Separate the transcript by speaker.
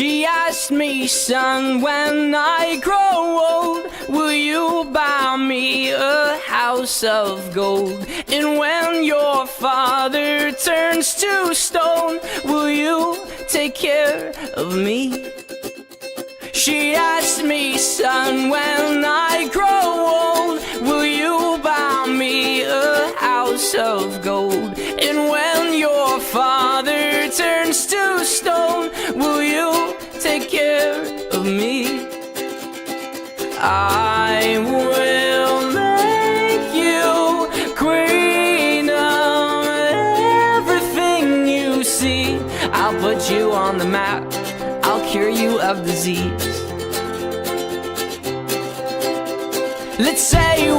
Speaker 1: She asked me, son, when I grow old, will you buy me a house of gold? And when your father turns to stone, will you take care of me? She asked me, son, when I grow old, will you buy me a house of gold? And when your father turns to stone, will you take care of me? I will make you queen of everything you see. I'll put you on the map, I'll cure you of disease. Let's say